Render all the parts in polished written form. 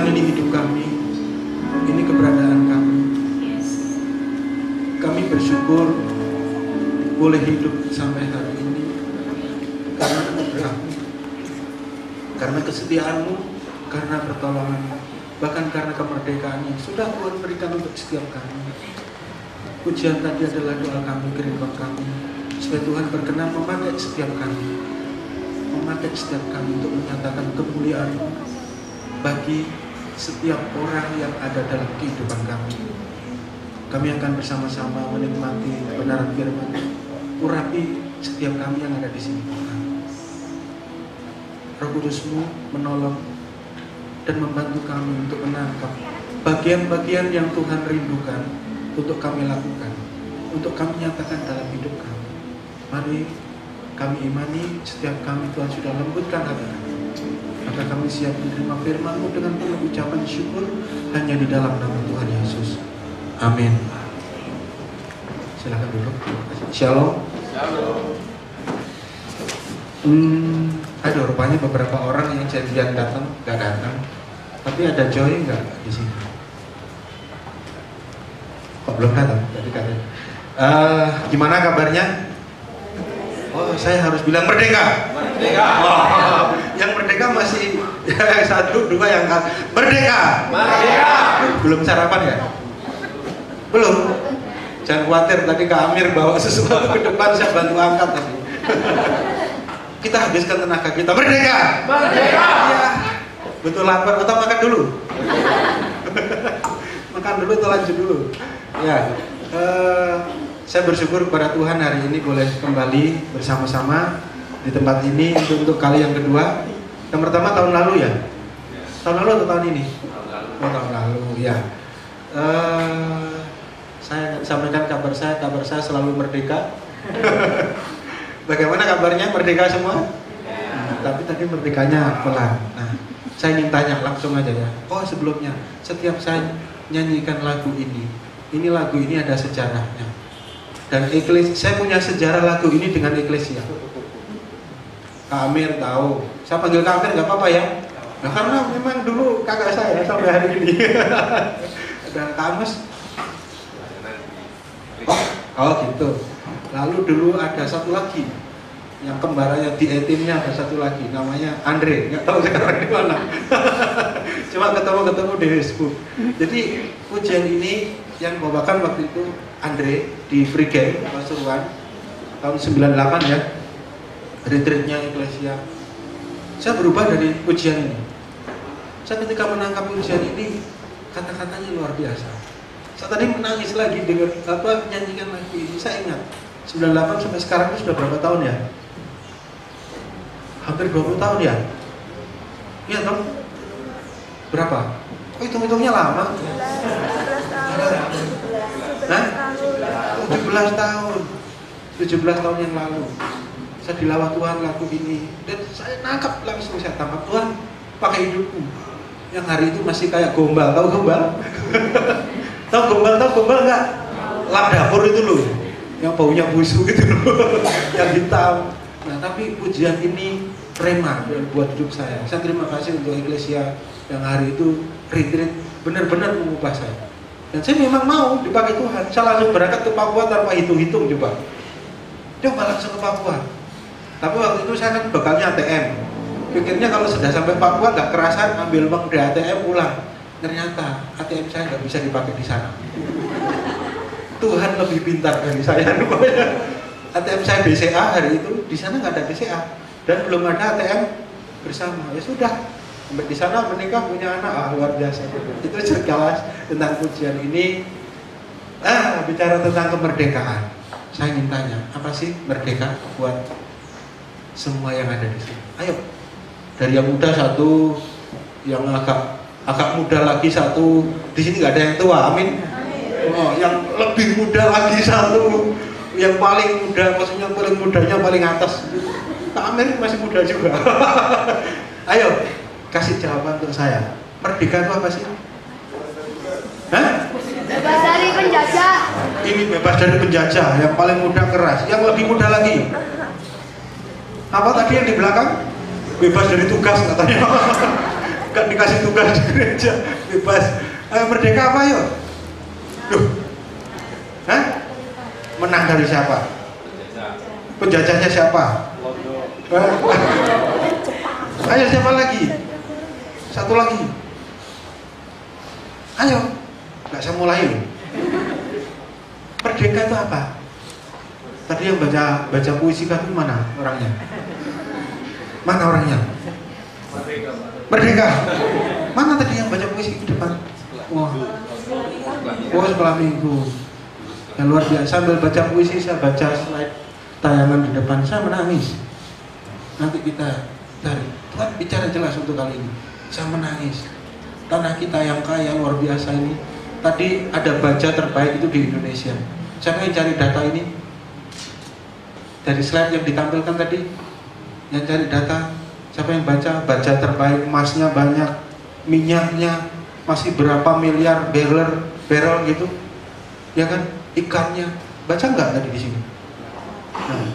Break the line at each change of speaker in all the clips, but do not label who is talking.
Tuhan, ini hidup kami, ini keberadaan kami. Kami bersyukur boleh hidup sampai hari ini karena anugerah-Mu, karena kesetiaan-Mu, karena pertolongan-Mu, bahkan karena kemerdekaan yang sudah Tuhan berikan untuk setiap kami. Pujian tadi adalah doa kami, kerinduan kami, supaya Tuhan berkenan memakai setiap kami untuk menyatakan kemuliaan-Mu bagi setiap orang yang ada dalam kehidupan kami. Kami akan bersama-sama menikmati kebenaran firman, urapi setiap kami yang ada di sini, Tuhan. Roh Kudus-Mu menolong dan membantu kami untuk menangkap bagian-bagian yang Tuhan rindukan untuk kami lakukan, untuk kami nyatakan dalam hidup kami. Mari kami imani setiap kami Tuhan sudah lembutkan hati kami, maka kami siap menerima firman-Mu dengan penuh ucapan syukur hanya di dalam nama Tuhan Yesus. Amin. Silakan duduk. Shalom. Ada rupanya beberapa orang yang janjian datang nggak datang, tapi ada Joy nggak di sini? Kok belum datang? Tadi katanya. Gimana kabarnya? Oh, saya harus bilang merdeka. Merdeka. Oh, yang merdeka masih satu dua yang merdeka. Merdeka. Belum sarapan ya? Belum. Jangan khawatir, tadi Kak Amir bawa sesuatu ke depan, saya bantu angkat tadi. Kita habiskan tenaga kita. Merdeka. Merdeka. Ya. Betul lapar atau makan dulu? Makan dulu atau lanjut dulu? Ya. Saya bersyukur kepada Tuhan hari ini boleh kembali bersama-sama di tempat ini untuk kali yang kedua. Yang pertama tahun lalu ya? Tahun lalu atau tahun ini? Oh, tahun lalu ya. Saya sampaikan kabar saya selalu merdeka. Bagaimana kabarnya, merdeka semua? Tapi tadi merdekanya pelan. Nah, saya ingin tanya langsung aja ya. Oh, sebelumnya setiap saya nyanyikan lagu ini lagu ini ada sejarahnya. Dan saya punya sejarah lagu ini dengan Eklesia. Kak Amir tahu. Saya panggil Kak Amir nggak apa-apa ya? Nah, karena memang dulu kakak saya sampai hari ini. Dan Kak Amos. Oh gitu. Lalu dulu ada satu lagi yang kembarannya di etimnya, ada satu lagi namanya Andre, nggak tahu sekarang di mana. Cuma ketemu di Facebook. Jadi pujian ini yang bawakan waktu itu Andre di Free Game Pasuruan tahun 98 ya, retreatnya Eklesia. Saya berubah dari pujian ini. Saya ketika menangkap pujian ini, kata-katanya luar biasa. Saya tadi menangis lagi dengan nyanyikan lagu ini. Saya ingat 98 sampai sekarang itu sudah berapa tahun ya? Hampir 20 tahun ya? Iya toh? Berapa? Oh, hitung-hitungnya lama. 17 tahun. 17 tahun yang lalu saya dilawat Tuhan lagu ini, dan saya nangkap langsung, saya tangkap Tuhan pakai hidupku. Yang hari itu masih kayak gombal, tahu gombal? Tahu gombal nggak? Lap dapur itu loh, yang baunya busuk gitu loh, yang hitam. Nah, tapi pujian ini rema buat hidup saya. Saya terima kasih untuk Eklesia yang hari itu retreat benar-benar mengubah saya. Dan saya memang mau dipakai Tuhan. Saya langsung berangkat ke Papua tanpa hitung-hitung coba langsung ke Papua. Tapi waktu itu saya kan bekalnya ATM. Pikirnya kalau sudah sampai Papua nggak kerasan ambil uang di ATM pulang. Ternyata ATM saya nggak bisa dipakai di sana. Tuhan lebih pintar dari saya. ATM saya BCA hari itu, di sana nggak ada BCA dan belum ada ATM bersama. Ya sudah, sampai di sana menikah punya anak, luar biasa. Itu sekilas tentang pujian ini. Bicara tentang kemerdekaan. Saya ingin tanya, apa sih merdeka buat semua yang ada di sini? Ayo, dari yang muda satu, yang agak muda lagi satu. Di sini nggak ada yang tua, amin. Oh, yang lebih muda lagi satu, yang paling muda, maksudnya paling mudanya paling atas. Pak Amir masih muda juga. Ayo, kasih jawaban untuk saya. Merdeka itu apa sih? Hah?
Bebas dari penjajah.
Ini bebas dari penjajah, yang paling muda keras, yang lebih muda lagi. Apa tadi yang di belakang? Bebas dari tugas katanya. Gak dikasih tugas di gereja, bebas. Merdeka apa yuk? Duh. Hah? Menang dari siapa? Penjajahnya siapa? Ayo siapa lagi? Satu lagi. Ayo. Gak saya mulai. Merdeka itu apa? Tadi yang baca puisi kan mana orangnya? Mana orangnya? Merdeka. Mana tadi yang baca puisi di depan? Wah. Oh, sekolah minggu. Yang luar biasa. Sambil baca puisi saya baca slide tayangan di depan, saya menangis. Nanti kita cari. Tuhan bicara jelas untuk kali ini. Saya menangis. Tanah kita yang kaya luar biasa ini. Tadi ada baja terbaik itu di Indonesia. Siapa yang cari data ini? Dari slide yang ditampilkan tadi, yang cari data, siapa yang baca? Baja terbaik, emasnya banyak, minyaknya masih berapa miliar barrel gitu, ya kan? Ikannya, baca nggak tadi di sini? Nah,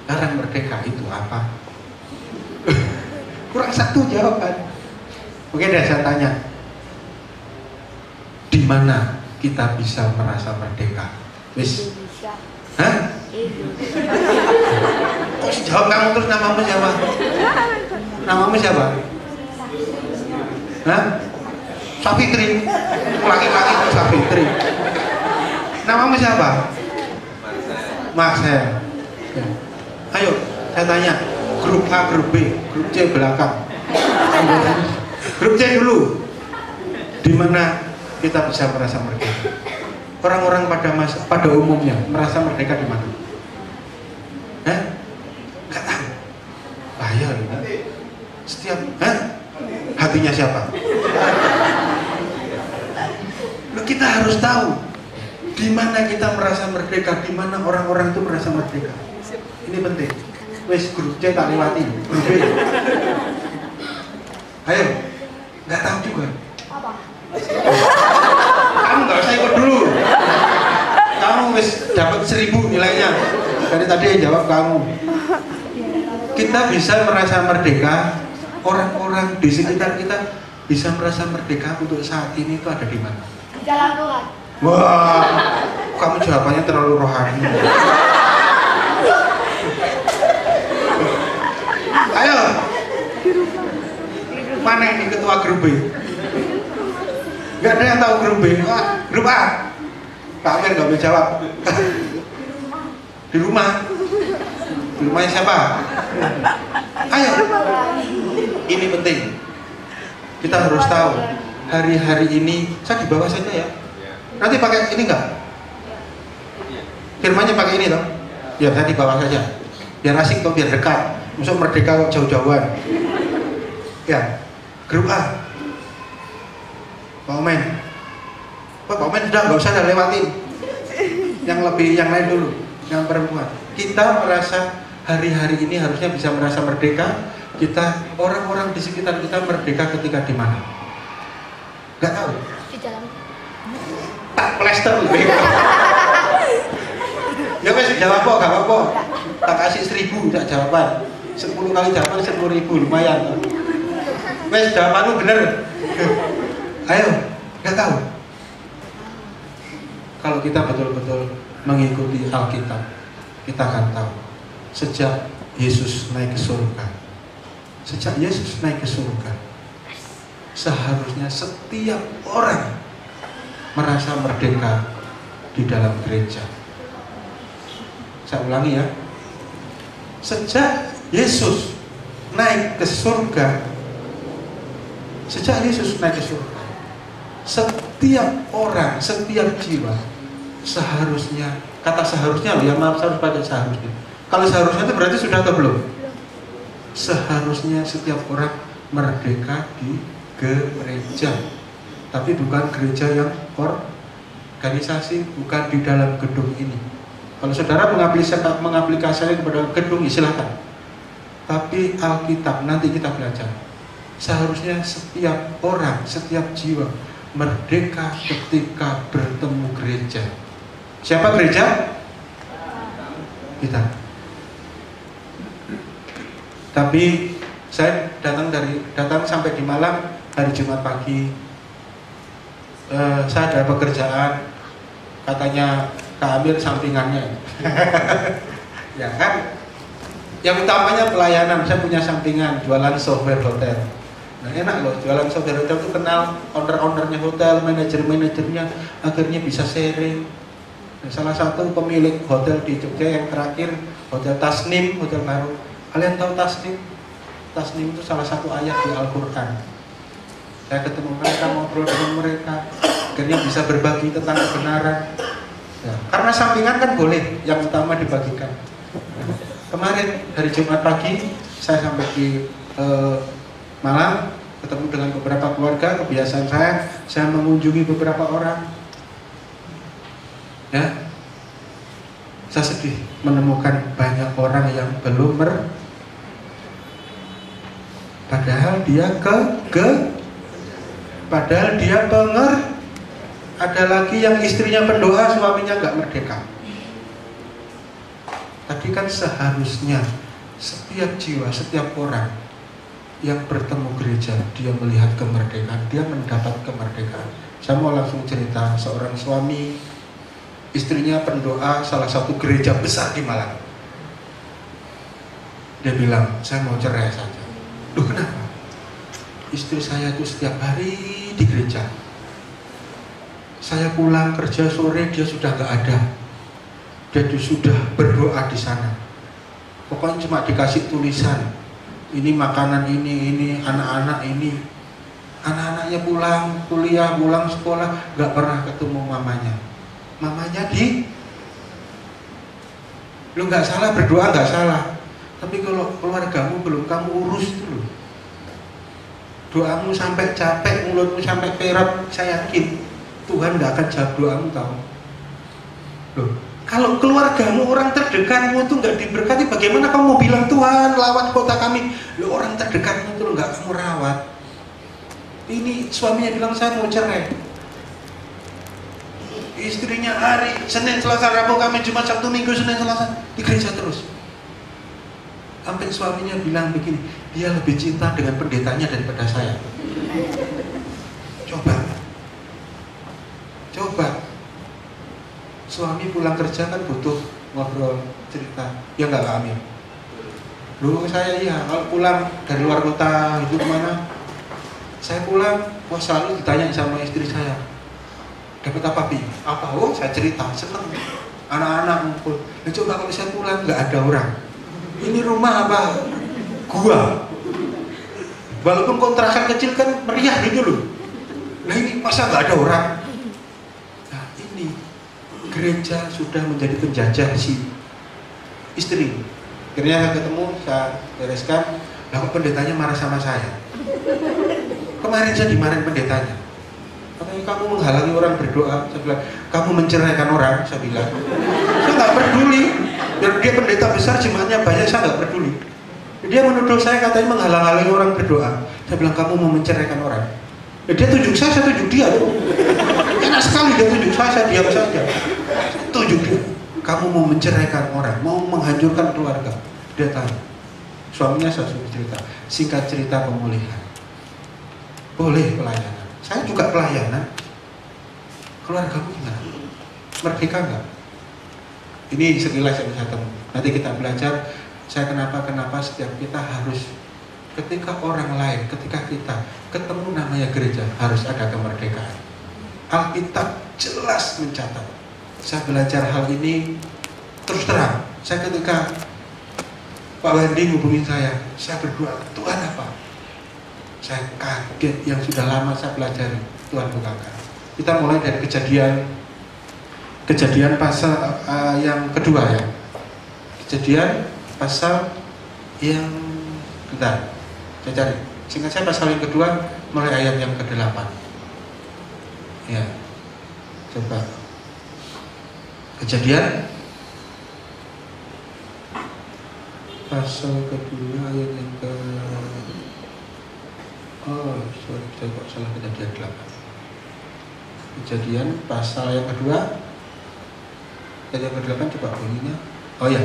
sekarang merdeka itu apa? Kurang satu jawaban. Oke deh, saya tanya, di mana kita bisa merasa merdeka? Wis? Hah? Kok jawab kamu terus namamu siapa? Namamu siapa? Hah? Safitri. Laki-laki itu Safitri. Namamu siapa? Marcel. Ayo, saya tanya. Grup A, grup B, grup C belakang. Grup C dulu. Di mana kita bisa merasa merdeka? Orang-orang pada umumnya merasa merdeka di mana? Gak tahu. Bahaya ini. Setiap, hatinya siapa? Kita harus tahu di mana kita merasa merdeka, di mana orang-orang itu merasa merdeka. Ini penting. Wes grup C tak lewati, grup B. Ayo, nggak tahu juga.
Apa?
Kamu nggak usah ikut dulu. Kamu wes dapat 1000 nilainya. Dari tadi yang jawab kamu. Kita bisa merasa merdeka. Orang-orang di sekitar kita bisa merasa merdeka untuk saat ini itu ada di mana?
Jalan Tuhan.
Wah, kamu jawabannya terlalu rohani. Ayo, mana ini ketua grup B? Gak ada yang tahu grup B. Grup A. Pak Amir gak boleh jawab. Di rumah. Di rumahnya siapa? Ayo. Ini penting. Kita harus tahu. Hari-hari ini saya di bawah saja ya. Nanti pakai ini enggak? Firmannya pakai ini toh? Ya saya di bawah saja. Biar asik toh, biar dekat. Masuk merdeka jauh-jauhan. Ya. Grup A. Pak Omen. Pak Omen sudah nggak usah lewatin. Yang lain dulu. Yang perempuan. Kita merasa hari-hari ini harusnya bisa merasa merdeka. Kita, orang-orang di sekitar kita merdeka ketika di mana? Gak tahu.
Di jalan.
Tak plester lebih. Ya wes jawab kok, gak apa-apa. Tak kasih 1000 tak jawaban. 10 kali jawaban 10.000 lumayan. Wes jawabanmu bener. Ayo, gak tahu. Kalau kita betul-betul mengikuti Alkitab, kita akan tahu. Sejak Yesus naik ke surga, seharusnya setiap orang merasa merdeka di dalam gereja. Saya ulangi ya. Sejak Yesus naik ke surga, setiap orang, setiap jiwa seharusnya, kata seharusnya ya, maaf saya harus baca seharusnya. Kalau seharusnya itu berarti sudah atau belum? Seharusnya setiap orang merdeka di gereja, tapi bukan gereja yang organisasi, bukan di dalam gedung ini. Kalau saudara mengaplikasikan kepada gedung, silakan. Tapi Alkitab nanti kita belajar. Seharusnya setiap orang, setiap jiwa merdeka ketika bertemu gereja. Siapa gereja? Kita. Tapi Saya datang sampai di Malang hari Jumat pagi. Saya ada pekerjaan, katanya Kak Amir sampingannya. Ya kan, yang utamanya pelayanan. Saya punya sampingan jualan software hotel. Nah enak loh, jualan software hotel itu kenal owner-ownernya hotel, manajer-manajernya, akhirnya bisa sharing. Nah, salah satu pemilik hotel di Jogja yang terakhir, Hotel Tasnim, hotel baru. Kalian tahu Tasnim? Tasnim itu salah satu ayat di Al-Quran. Saya ketemu mereka, ngobrol dengan mereka, akhirnya bisa berbagi tentang kebenaran. Ya, karena sampingan kan boleh, yang utama dibagikan. Kemarin hari Jumat pagi saya sampai di Malang, ketemu dengan beberapa keluarga. Kebiasaan saya mengunjungi beberapa orang. Ya, saya sedih menemukan banyak orang yang belum padahal dia padahal dia ada lagi yang istrinya pendoa, suaminya nggak merdeka. Tapi kan seharusnya setiap jiwa, setiap orang yang bertemu gereja, dia melihat kemerdekaan, dia mendapat kemerdekaan. Saya mau langsung cerita, seorang suami, istrinya pendoa salah satu gereja besar di Malang. Dia bilang, saya mau cerai saja. Loh kenapa? Istri saya itu setiap hari di gereja. Saya pulang kerja sore, dia sudah gak ada. Dia sudah berdoa di sana. Pokoknya cuma dikasih tulisan, ini makanan ini anak-anak ini. Anak-anaknya pulang kuliah, pulang sekolah, gak pernah ketemu mamanya. Mamanya lu gak salah berdoa, gak salah. Tapi kalau keluargamu belum kamu urus dulu, doamu sampai capek, mulutmu sampai perat, saya yakin Tuhan gak akan jawab doamu tahu. Loh, kalau keluargamu, orang terdekatmu itu gak diberkati, bagaimana kamu mau bilang Tuhan lawat kota kami? Loh, orang terdekatmu itu gak kamu rawat. Ini suaminya bilang saya mau cerai. Istrinya hari Senin, Selasa, Rabu, Kamis, Jumat, Sabtu, Minggu, Senin, Selasa di gereja terus. Sampai suaminya bilang begini, dia lebih cinta dengan pendetanya daripada saya. Coba. Suami pulang kerja kan butuh ngobrol, cerita. Ya enggak kami. Dulu saya iya, kalau pulang dari luar kota itu kemana? Saya pulang, wah selalu ditanya sama istri saya, dapat apa Pi? Apa? Oh saya cerita, seneng. Anak-anak ngumpul. Nah, coba kalau saya pulang nggak ada orang. Ini rumah apa? Gua. Walaupun kontrakan kecil kan meriah gitu loh. Nah ini masa nggak ada orang? Nah ini gereja sudah menjadi penjajah si istri. Akhirnya saya ketemu, saya bereskan. Lah kok pendetanya marah sama saya? Kemarin saya dimarahin pendetanya. Katanya kamu menghalangi orang berdoa. Saya bilang, kamu menceraikan orang. Saya bilang, saya nggak peduli. Biar dia pendeta besar, jemaatnya banyak, saya nggak peduli. Dia menuduh saya katanya menghalang-halangi orang berdoa. Saya bilang, kamu mau menceraikan orang. Dia tunjuk saya tunjuk dia. Enak sekali dia tunjuk saya diam saja. Tunjuk dia. Kamu mau menceraikan orang, mau menghancurkan keluarga. Dia tahu. Suaminya saya suruh cerita. Singkat cerita pemulihan. Boleh pelayanan. Saya juga pelayanan. Keluargamu gimana? Merdeka enggak? Ini sekilas yang saya temui. Nanti kita belajar. Saya kenapa setiap kita harus, ketika orang lain, ketika kita ketemu namanya gereja, harus ada kemerdekaan. Alkitab jelas mencatat. Saya belajar hal ini terus terang. Saya ketika Pak Wendy hubungin saya berdoa, Tuhan apa? Saya kaget, yang sudah lama saya pelajari, Tuhan bukakan. Kita mulai dari kejadian pasal yang kedua ya. Kejadian pasal yang, bentar, saya cari. Singkat saya pasal yang kedua, mulai ayat yang ke-8. Ya, coba. Kejadian pasal kedua ayat yang ke, saya kok salah, kejadian 8. Kejadian pasal yang kedua, ayat yang ke-8 coba bunyinya. Oh ya,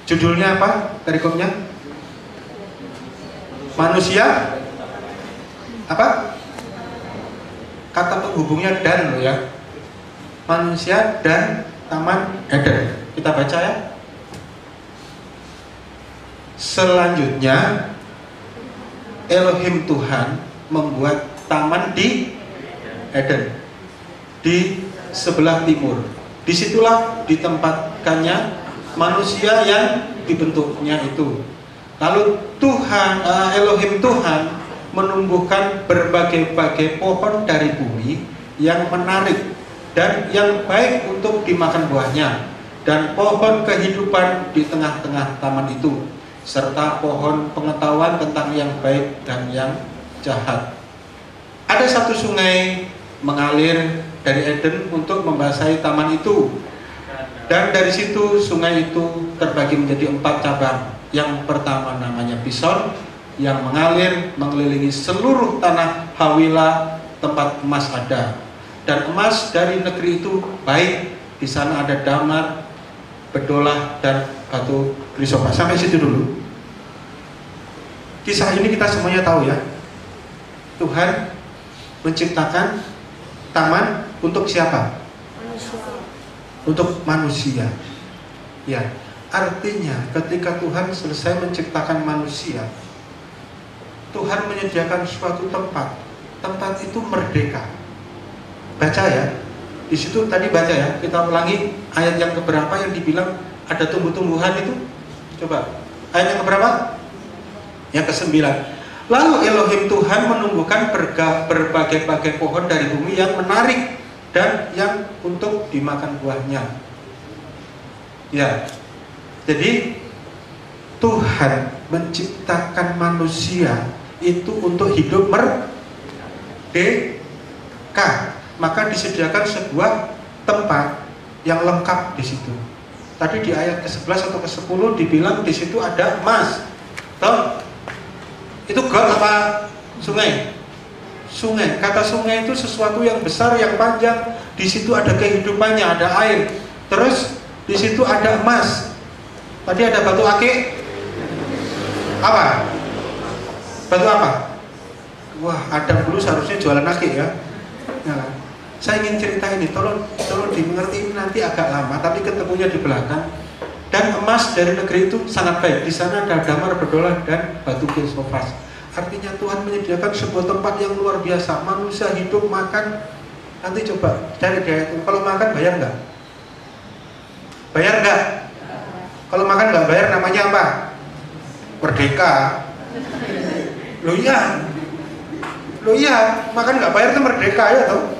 judulnya apa? Perikopnya? manusia apa? Kata penghubungnya dan loh ya. Manusia dan Taman Eden. Kita baca ya. Selanjutnya Elohim Tuhan membuat taman di Eden di sebelah timur. Disitulah ditempatkannya manusia yang dibentuknya itu. Lalu Elohim Tuhan menumbuhkan berbagai-bagai pohon dari bumi yang menarik dan yang baik untuk dimakan buahnya, dan pohon kehidupan di tengah-tengah taman itu, serta pohon pengetahuan tentang yang baik dan yang jahat. Ada satu sungai mengalir dari Eden untuk membasahi taman itu, dan dari situ sungai itu terbagi menjadi 4 cabang. Yang pertama namanya Pison, yang mengalir mengelilingi seluruh tanah Hawila tempat emas ada, dan emas dari negeri itu baik. Di sana ada damar, bedolah, dan batu krisopas. Sampai situ dulu. Kisah ini kita semuanya tahu ya. Tuhan menciptakan taman untuk siapa?
Manusia.
Untuk manusia. Ya, artinya ketika Tuhan selesai menciptakan manusia, Tuhan menyediakan suatu tempat. Tempat itu merdeka. Baca ya. Di situ tadi baca ya. Kita ulangi ayat yang keberapa yang dibilang ada tumbuh-tumbuhan itu? Coba. Ayat yang keberapa? Yang ke-9. Lalu Elohim Tuhan menumbuhkan berbagai-bagai pohon dari bumi yang menarik dan yang untuk dimakan buahnya. Ya. Jadi Tuhan menciptakan manusia itu untuk hidup merdeka. Maka disediakan sebuah tempat yang lengkap di situ. Tadi di ayat ke-11 atau ke-10 dibilang di situ ada emas. Tahu? Itu got apa sungai? Sungai. Kata sungai itu sesuatu yang besar, yang panjang. Di situ ada kehidupannya, ada air. Terus di situ ada emas. Tadi ada batu akik. Apa? Batu apa? Wah, Adam dulu seharusnya jualan akik ya. Nah, saya ingin cerita ini, tolong dimengerti, ini nanti agak lama, tapi ketemunya di belakang. Dan emas dari negeri itu sangat baik. Di sana ada damar, bedolah, dan batu krisopas. Artinya Tuhan menyediakan sebuah tempat yang luar biasa. Manusia hidup, makan. Nanti coba cari dia itu. Kalau makan bayar nggak? Bayar nggak? Kalau makan nggak bayar namanya apa? Merdeka. Loh iya, makan nggak bayar itu merdeka ya toh.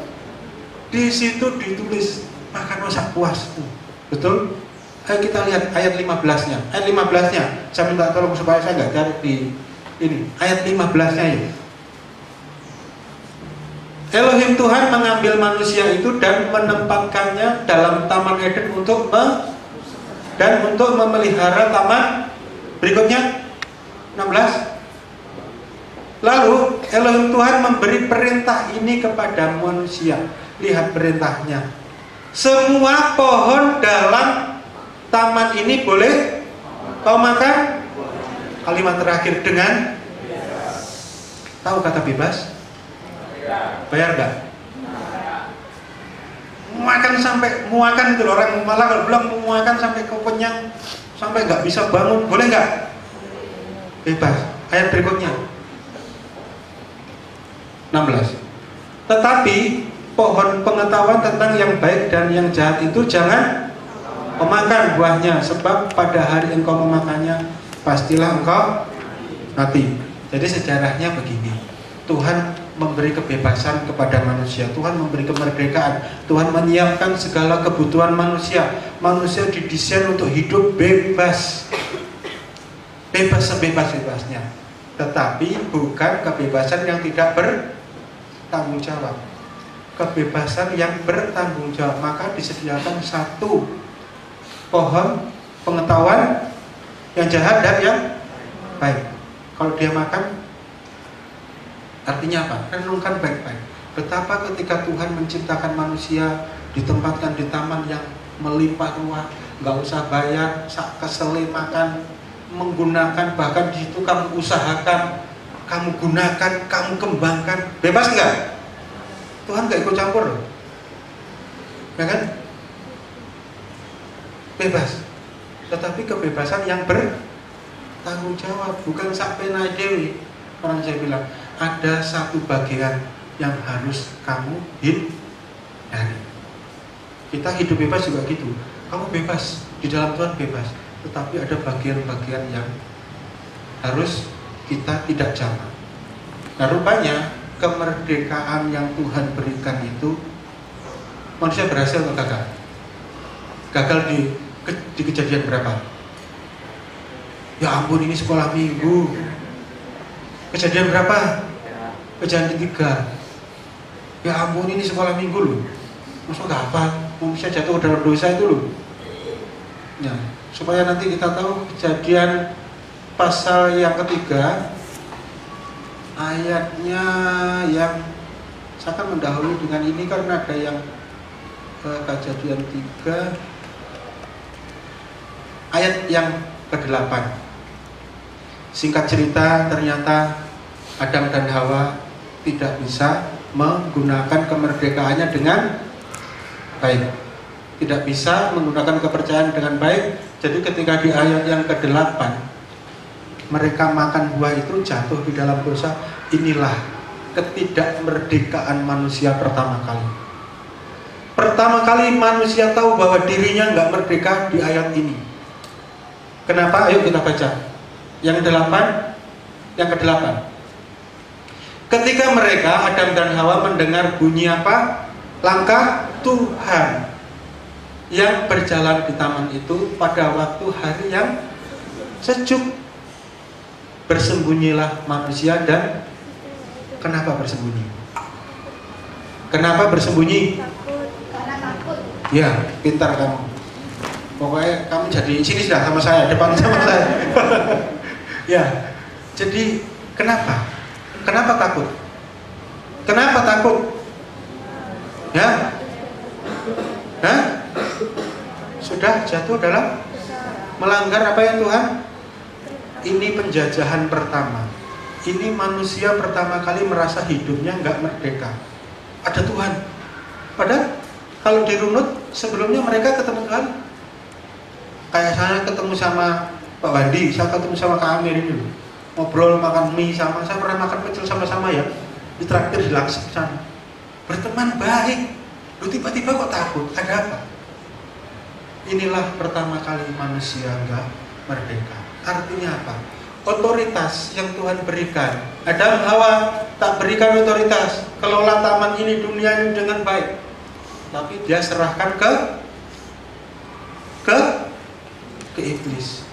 Di situ ditulis makan masak puas. Betul? Ayo kita lihat ayat 15-nya. Ayat 15-nya, saya minta tolong supaya saya nggak cari di ini. Ayat 15-nya ya. Elohim Tuhan mengambil manusia itu dan menempatkannya dalam Taman Eden untuk memelihara taman. Berikutnya 16. Lalu Elohim Tuhan memberi perintah ini kepada manusia. Lihat perintahnya. Semua pohon dalam taman ini boleh kau makan. Kalimat terakhir dengan tahu kata bebas? Bayar nggak? Makan sampai muakan itu orang malah kalau bilang muakan sampai kenyang, sampai nggak bisa bangun, boleh nggak? Bebas. Ayat berikutnya 16. Tetapi pohon pengetahuan tentang yang baik dan yang jahat itu jangan memakan buahnya, sebab pada hari engkau memakannya pastilah engkau mati. Jadi sejarahnya begini. Tuhan memberi kebebasan kepada manusia. Tuhan memberi kemerdekaan. Tuhan menyiapkan segala kebutuhan manusia. Manusia didesain untuk hidup bebas. Bebas sebebas-bebasnya. Tetapi bukan kebebasan yang tidak bertanggung jawab. Kebebasan yang bertanggung jawab. Maka disediakan satu pohon pengetahuan yang jahat dan yang baik. Kalau dia makan, artinya apa? Renungkan baik-baik. Betapa ketika Tuhan menciptakan manusia, ditempatkan di taman yang melimpah ruah, nggak usah bayar, kesel makan, menggunakan, bahkan di situ kamu usahakan kamu gunakan, kamu kembangkan. Bebas nggak? Tuhan nggak ikut campur loh, ya kan? Bebas, tetapi kebebasan yang bertanggung jawab, bukan sampai naik dewi. Orang saya bilang ada satu bagian yang harus kamu hindari. Kita hidup bebas juga gitu. Kamu bebas di dalam Tuhan, bebas, tetapi ada bagian-bagian yang harus kita tidak jamah. Nah, rupanya kemerdekaan yang Tuhan berikan itu manusia berhasil atau gagal? Gagal di kejadian berapa? Ya ampun, ini sekolah minggu. Kejadian berapa? Kejadian 3. Ya ampun, ini sekolah minggu loh. Masa gak apa? Manusia jatuh dalam dosa itu loh. Ya, supaya nanti kita tahu kejadian pasal yang 3 ayatnya yang saya akan mendahului dengan ini karena ada yang kejadian 3 ayat yang ke-8. Singkat cerita, ternyata Adam dan Hawa tidak bisa menggunakan kemerdekaannya dengan baik, tidak bisa menggunakan kepercayaan dengan baik. Jadi ketika di ayat yang ke-8 mereka makan buah itu, jatuh di dalam dosa. Inilah ketidakmerdekaan manusia pertama kali. Pertama kali manusia tahu bahwa dirinya nggak merdeka di ayat ini. Kenapa? Ayo kita baca yang ke-8. Ketika mereka, Adam dan Hawa, mendengar bunyi apa? Langkah Tuhan yang berjalan di taman itu pada waktu hari yang sejuk. Bersembunyilah manusia. Dan kenapa bersembunyi? Kenapa bersembunyi?
Karena takut.
Ya, pintar kamu. Pokoknya kamu jadi sini sudah sama saya, depan sama saya. Ya, jadi kenapa? Kenapa takut? Kenapa takut? Ya? Hah? Sudah jatuh dalam melanggar apa ya Tuhan? Ini penjajahan pertama. Ini manusia pertama kali merasa hidupnya nggak merdeka. Ada Tuhan. Padahal kalau dirunut sebelumnya mereka ketemu Tuhan. Kayak saya ketemu sama Pak Wandi, saya ketemu sama Kak Amir ini. Ngobrol, makan mie sama, saya pernah makan pecel sama-sama ya. Ditraktir di Langsep sana. Berteman baik. Lu tiba-tiba kok takut? Ada apa? Inilah pertama kali manusia nggak merdeka. Artinya apa? Otoritas yang Tuhan berikan. Adam Hawa tak berikan otoritas. Kelola taman ini, dunia ini dengan baik. Tapi dia serahkan ke iblis.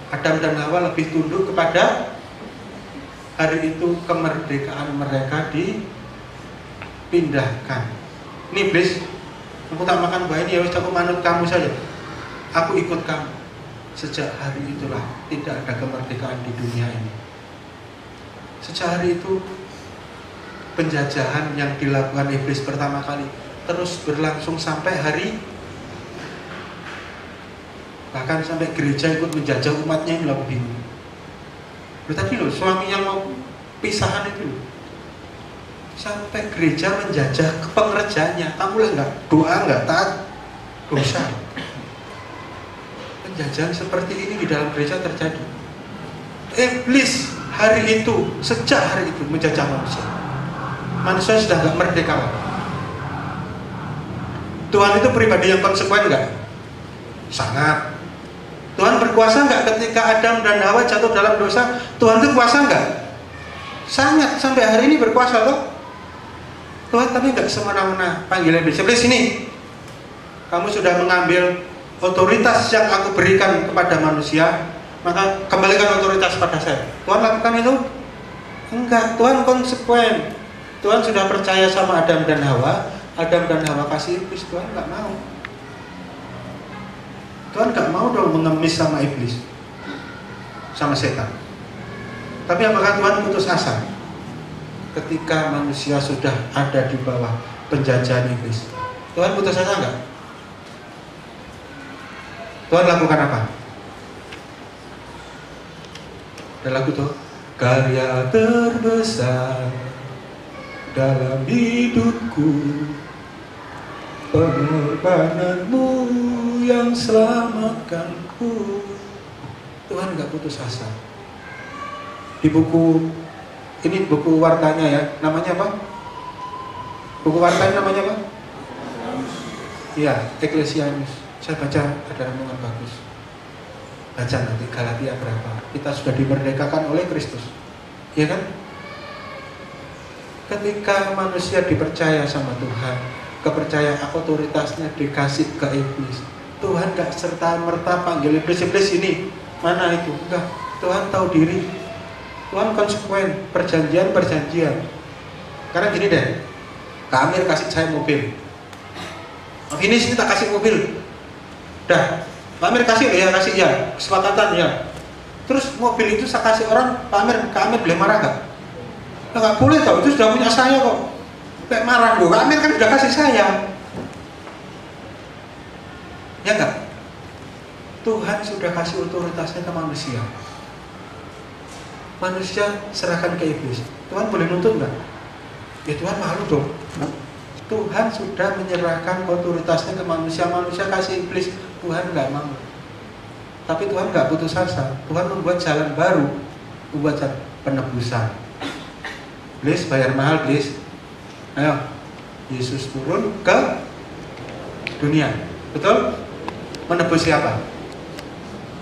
Adam dan Hawa lebih tunduk kepada. Hari itu kemerdekaan mereka dipindahkan. Ini iblis, aku tak makan buah ini ya, aku manut kamu saja. Aku ikut kamu. Sejak hari itulah tidak ada kemerdekaan di dunia ini. Sejak hari itu penjajahan yang dilakukan iblis pertama kali terus berlangsung sampai hari, bahkan sampai gereja ikut menjajah umatnya. Ini loh bingung. Tadi loh suami yang mau pisahan itu loh, sampai gereja menjajah ke pengerjanya. Kamu lah nggak doa, nggak taat, dosa. Penjajahan seperti ini di dalam gereja terjadi. Iblis hari itu, sejak hari itu menjajah manusia. Manusia sudah nggak merdeka. Tuhan itu pribadi yang konsekuen nggak? Sangat. Tuhan berkuasa nggak ketika Adam dan Hawa jatuh dalam dosa? Tuhan itu kuasa nggak? Sangat. Sampai hari ini berkuasa loh. Tuhan tapi nggak semena-mena panggil iblis. Iblis sini. Kamu sudah mengambil otoritas yang aku berikan kepada manusia, maka kembalikan otoritas pada saya. Tuhan lakukan itu? Enggak. Tuhan konsekuen. Tuhan sudah percaya sama Adam dan Hawa. Adam dan Hawa kasih iblis. Tuhan nggak mau. Tuhan nggak mau dong mengemis sama iblis, sama setan. Tapi apakah Tuhan putus asa ketika manusia sudah ada di bawah penjajahan iblis? Tuhan putus asa nggak? Tuhan lakukan apa? Ada lagu tuh, karya terbesar dalam hidupku, pengorbananmu yang selamatkanku. Tuhan gak putus asa. Di buku, ini buku wartanya ya, namanya apa? Buku wartanya namanya apa? Iya, Ecclesiastes. Saya baca ada renungan bagus. Baca nanti Galatia berapa. Kita sudah dimerdekakan oleh Kristus. Iya kan? Ketika manusia dipercaya sama Tuhan, kepercayaan otoritasnya dikasih ke iblis, Tuhan gak serta-merta panggil iblis ini. Mana itu? Enggak. Tuhan tahu diri. Tuhan konsekuen, perjanjian. Karena gini deh, Kak Amir kasih saya mobil. Ini sini tak kasih mobil. Dah, Pak Amir kasih ya, kesepakatan ya. Terus mobil itu saya kasih orang, Kak Amir boleh marah gak? Nggak boleh tau, itu sudah punya saya kok. Kayak marah loh, Kak Amir kan sudah kasih saya. Ya enggak? Tuhan sudah kasih otoritasnya ke manusia. Manusia serahkan ke iblis. Tuhan boleh nuntut nggak? Ya Tuhan malu dong. Tuhan sudah menyerahkan otoritasnya ke manusia. Manusia kasih iblis, Tuhan nggak mau. Tapi Tuhan nggak putus asa. Tuhan membuat jalan baru, membuat jalan penebusan. Iblis bayar mahal, iblis. Ayo, Yesus turun ke dunia, betul? Menebus siapa?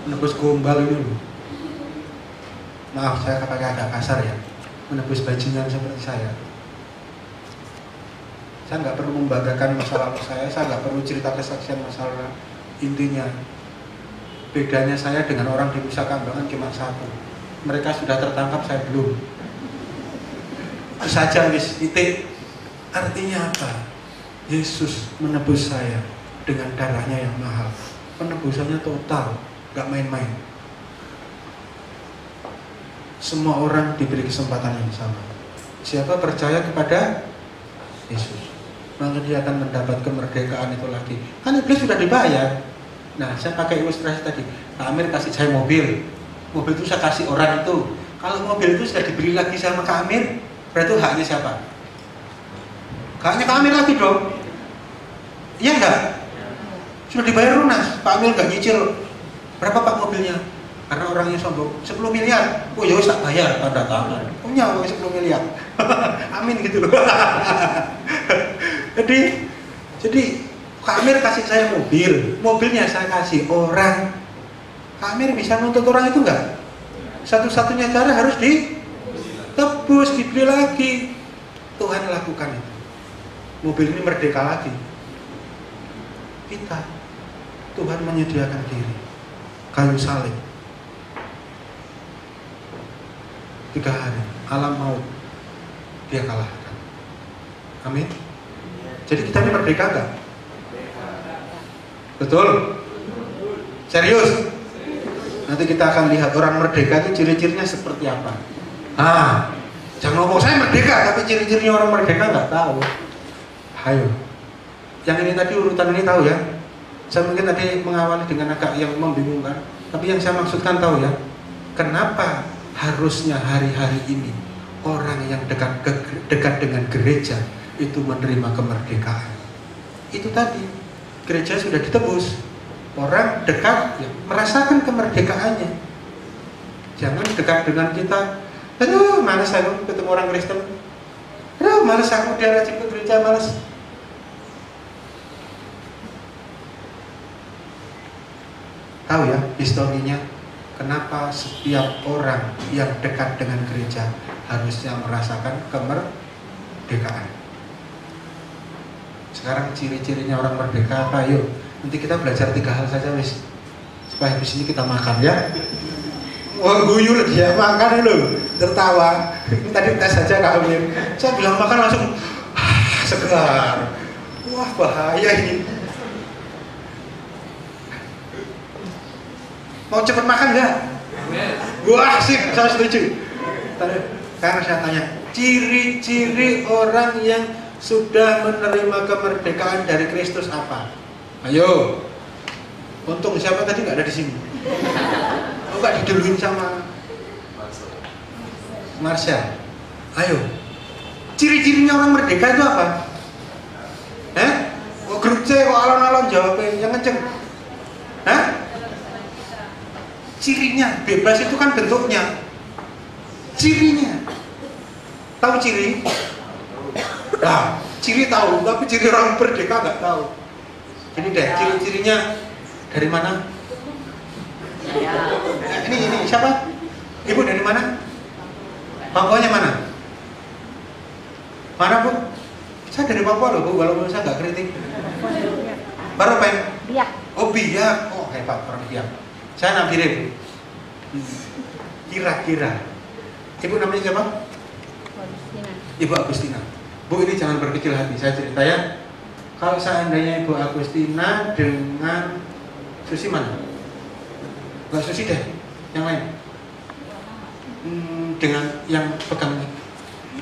Menebus gombal ini loh. Maaf, saya pakai agak kasar ya. Menebus bajingan seperti saya. Saya nggak perlu membanggakan masa lalu saya nggak perlu cerita kesaksian masalah. Intinya, bedanya saya dengan orang di Nusa Kambangan cuma satu. Mereka sudah tertangkap, saya belum. Itu saja, wis, titik. Artinya apa? Yesus menebus saya dengan darahnya yang mahal. Penebusannya total, gak main-main. Semua orang diberi kesempatan yang sama. Siapa percaya kepada Yesus, maka dia akan mendapat kemerdekaan itu lagi. Kan iblis sudah dibayar. Nah, saya pakai ilustrasi tadi. Pak Amir kasih saya mobil. Mobil itu saya kasih orang itu. Kalau mobil itu sudah diberi lagi sama Kak Amir, berarti itu haknya siapa? Haknya Kak Amir lagi dong. Iya enggak? Sudah dibayar lunas. Pak Amir nggak nyicil. Berapa Pak mobilnya? Karena orangnya sombong, 10 miliar. Oh ya wis tak bayar, tanda tangan. Punya 10 miliar. Amin gitu loh. Jadi Kak Amir kasih saya mobil. Mobilnya saya kasih orang. Kak Amir bisa nuntut orang itu enggak? Satu-satunya cara harus ditebus, dibeli lagi. Tuhan lakukan itu. Mobil ini merdeka lagi. Kita, Tuhan menyediakan diri. Kayu salib. 3 hari, alam maut dia kalahkan. Amin. Jadi kita ini merdeka enggak? Betul? Serius? Nanti kita akan lihat orang merdeka itu ciri-cirinya seperti apa. Jangan ngomong saya merdeka, tapi ciri-cirinya orang merdeka nggak tahu. Ayo. Yang ini tadi urutan ini tahu ya. Saya mungkin tadi mengawali dengan agak yang membingungkan, tapi yang saya maksudkan tahu ya. Kenapa harusnya hari-hari ini orang yang dekat dengan gereja itu menerima kemerdekaan? Itu tadi, gereja sudah ditebus. Orang dekat ya, merasakan kemerdekaannya. Jangan dekat dengan kita. Aduh, malas aku ketemu orang Kristen. Aduh, malas aku dia rajin ke gereja, malas. Tahu ya historinya, kenapa setiap orang yang dekat dengan gereja harusnya merasakan kemerdekaan. Sekarang ciri-cirinya orang merdeka apa? Yuk, nanti kita belajar 3 hal saja wis. Supaya di sini kita makan ya. Wah, guyul dia makan loh, tertawa. Ini tadi tes saja Kak Amir. Saya bilang makan langsung segar. Wah, bahaya ini. Mau cepet makan nggak? Wah, sip, saya setuju. Karena saya tanya, ciri-ciri orang yang sudah menerima kemerdekaan dari Kristus apa? Ayo. Untung siapa tadi nggak ada di sini. Oh, nggak diduluin sama Marsha, ayo. Ciri-cirinya orang merdeka itu apa? Kok grup C kok alon-alon jawabnya yang kenceng? Cirinya, bebas itu kan bentuknya. Cirinya, tahu ciri? Nah, ciri tahu, tapi ciri orang merdeka nggak tahu. Ini deh, ciri-cirinya dari mana? Ini siapa? Ibu dari mana? Papuanya mana? Mana Bu? Saya dari Papua loh Bu, walaupun saya nggak kritik. Baru apa ya?
Biak.
Oh Biak, oh hebat orang Biak. Saya Nabire Bu. Kira-kira. Ibu namanya siapa?
Agustina.
Ibu Agustina. Bu ini jangan berkecil hati, saya cerita ya. Kalau seandainya Ibu Agustina dengan Susi mana? Enggak Susi deh, yang lain. Dengan yang pegang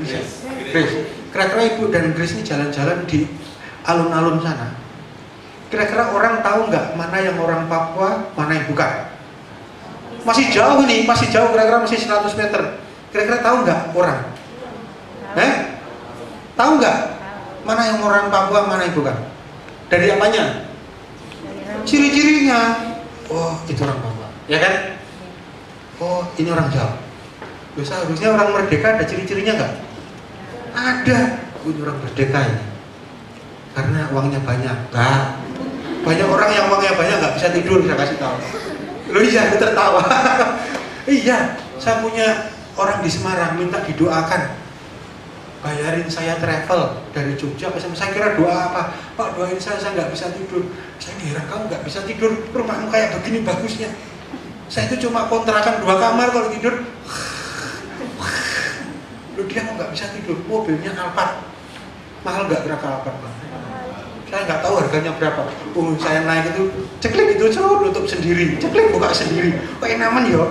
Grace. Kira-kira Ibu dan Grace ini jalan-jalan di alun-alun sana. Kira-kira orang tahu nggak mana yang orang Papua, mana yang bukan? Masih jauh nih, masih jauh, kira-kira masih 100 meter. Kira-kira tahu nggak orang? Tahu nggak mana yang orang Papua, mana yang bukan? Dari apanya? Ciri-cirinya. Oh, itu orang Papua, ya kan? Oh, ini orang Jawa. Loh, seharusnya orang merdeka ada ciri-cirinya nggak? Ada. Ini orang merdeka ini. Karena uangnya banyak. Nggak. Banyak orang yang uangnya banyak nggak bisa tidur, saya kasih tahu. Loh iya, tertawa. Iya, saya punya orang di Semarang minta didoakan. Bayarin saya travel dari Jogja ke sana. Saya kira doa apa? Pak, doain saya nggak bisa tidur. Saya heran, kamu nggak bisa tidur, rumahmu kayak begini bagusnya. Saya itu cuma kontrakan 2 kamar kalau tidur. Loh dia kok nggak bisa tidur? Mobilnya Alphard. Mahal nggak berapa Alphard? Saya nggak tahu harganya berapa. Saya naik itu, ceklik itu cerut nutup sendiri, ceklik buka sendiri. Kok enaman ya?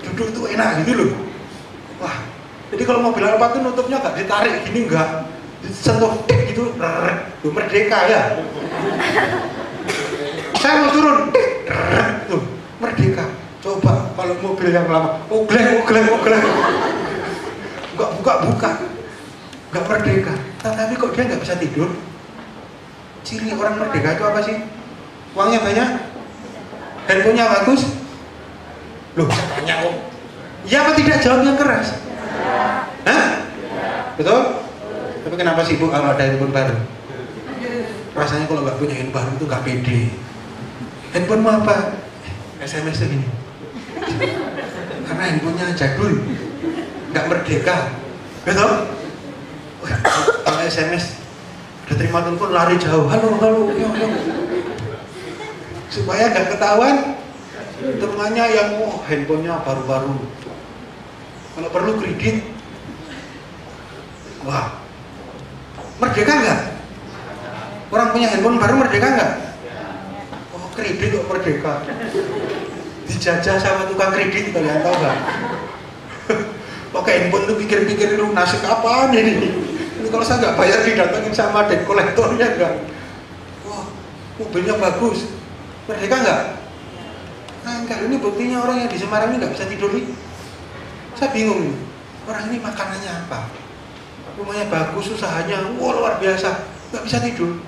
Duduk itu enak gitu loh. Wah, jadi kalau mobil Alphard itu nutupnya nggak ditarik gini, nggak disentuh tik gitu, tuh merdeka ya. Saya mau turun, tuh merdeka. Coba kalau mobil yang lama, ogleng, buka, nggak merdeka. Tapi kok dia nggak bisa tidur? Ciri orang merdeka itu apa sih? Uangnya banyak, handphonenya bagus. Loh, saya tanya kok. Iya apa tidak? Jawab yang keras. Betul? Tapi kenapa sih Bu kalau ada handphone baru? Rasanya kalau nggak punya handphone baru itu nggak pede. Handphone mau apa? SMS ini. Karena handphonenya jadul, nggak merdeka. Betul? Kalau SMS udah terima telepon lari jauh, halo, yo. Supaya nggak ketahuan temannya yang handphonenya baru-baru. Kalau perlu kredit, wah, merdeka nggak? Orang punya handphone baru merdeka nggak? Oh, kredit kok merdeka? Dijajah sama tukang kredit, kalian tahu nggak? Pakai handphone tuh pikir-pikir lu nasib apaan ini? Ini kalau saya nggak bayar didatengin sama debt kolektornya nggak? Wah, mobilnya bagus, merdeka nggak? Nah, enggak, ini buktinya orang yang di Semarang ini nggak bisa tidur nih. Saya bingung nih, orang ini makanannya apa? Rumahnya bagus, usahanya, wah luar biasa, nggak bisa tidur.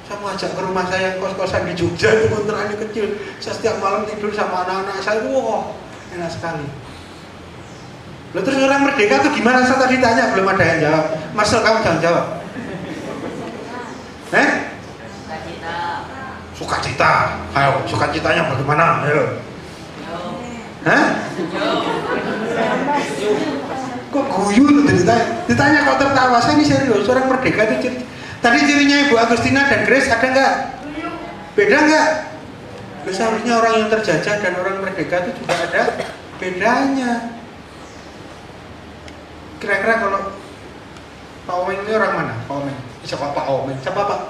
Saya mau ajak ke rumah saya yang kos-kosan di Jogja, itu kontrakannya kecil. Saya setiap malam tidur sama anak-anak saya, wah enak sekali. Lalu terus orang merdeka itu gimana? Saya tadi tanya, belum ada yang jawab. Marcel, kamu jangan jawab. Sukacita. Ayo, sukacitanya bagaimana? Ayo. Kok guyu ditanya kok tertawa? Saya ini serius, orang merdeka itu tadi cirinya Ibu Agustina dan Grace ada nggak? Beda nggak? Seharusnya orang yang terjajah dan orang merdeka itu juga ada bedanya. Kira-kira kalau Pak Omen ini orang mana? Pak Omen? Siapa Pak Omen? Siapa Pak?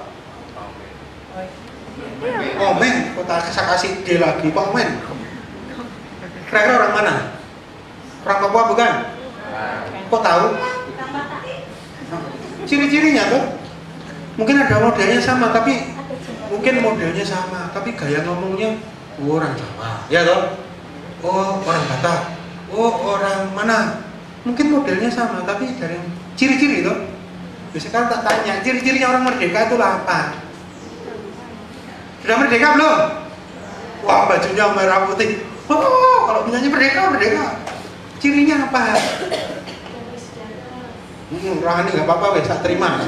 Omen, kota saya kasih D lagi, Pak Omen. Kira-kira orang mana? Orang Papua bukan? Kok tahu? Ciri-cirinya tuh? Mungkin ada modelnya sama, tapi gaya ngomongnya orang Jawa, ya toh? Oh, orang Batak. Oh, orang mana? Mungkin modelnya sama, tapi dari ciri-ciri itu. Biasanya kan tak tanya, ciri-cirinya orang merdeka itu apa? Sudah merdeka belum? Wah, bajunya merah putih. Oh, kalau penyanyi merdeka, merdeka. Cirinya apa? Rohani nggak apa-apa, wes, tak terima.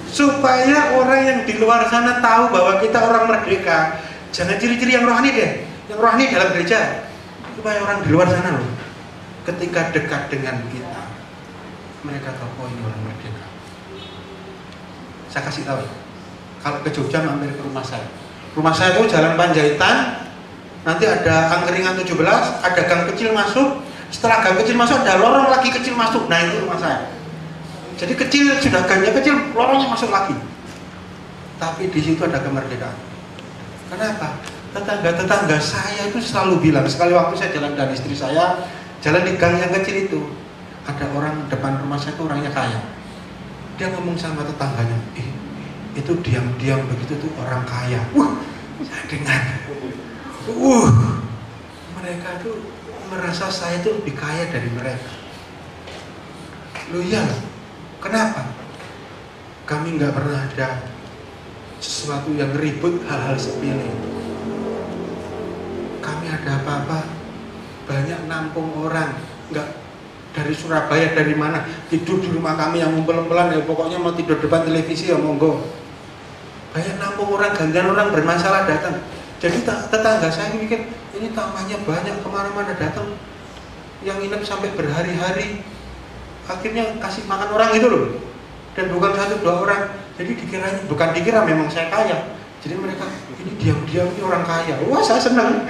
Supaya orang yang di luar sana tahu bahwa kita orang merdeka. Jangan ciri-ciri yang rohani deh, yang rohani dalam gereja. Supaya orang di luar sana loh, ketika dekat dengan kita, mereka tahu, oh ini orang merdeka. Saya kasih tahu, kalau ke Jogja mampir ke rumah saya. Rumah saya itu Jalan Panjaitan, nanti ada angkringan 17, ada gang kecil masuk. Setelah gang kecil masuk ada lorong lagi kecil masuk. Nah itu rumah saya. Jadi kecil, sudah gangnya kecil, lorongnya masuk lagi. Tapi di situ ada kemerdekaan. Kenapa? Tetangga-tetangga saya itu selalu bilang, sekali waktu saya jalan dengan istri saya, jalan di gang yang kecil itu, ada orang depan rumah saya itu orangnya kaya. Dia ngomong sama tetangganya, itu diam-diam begitu tuh orang kaya. Saya dengar. Mereka tuh merasa saya itu lebih kaya dari mereka. Loh iya, kenapa? Kami nggak pernah ada sesuatu yang ribut, hal-hal sepele. Kami ada apa-apa banyak nampung orang, nggak dari Surabaya, dari mana, tidur di rumah kami yang ngumpul-ngumpulan, ya pokoknya mau tidur depan televisi ya monggo. Banyak nampung orang, gantian orang bermasalah datang. Jadi tetangga saya mikir, ini tamannya banyak, kemana-mana datang, yang nginep sampai berhari-hari. Akhirnya kasih makan orang itu loh, dan bukan 1-2 orang. Jadi dikiranya, bukan dikira, memang saya kaya. Jadi mereka, ini diam-diam ini orang kaya. Wah, saya senang.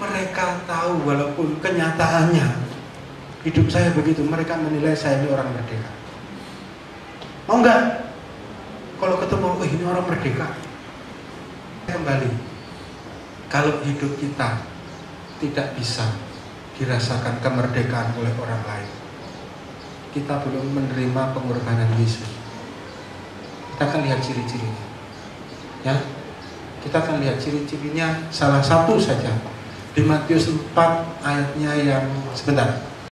Mereka tahu walaupun kenyataannya hidup saya begitu, mereka menilai saya ini orang merdeka. Mau enggak? Kalau ketemu, ini orang merdeka. Kembali, kalau hidup kita tidak bisa dirasakan kemerdekaan oleh orang lain, kita belum menerima pengorbanan Yesus. Kita akan lihat ciri-cirinya, ya. Kita akan lihat ciri-cirinya, salah satu saja di Matius 4 ayatnya yang sebentar.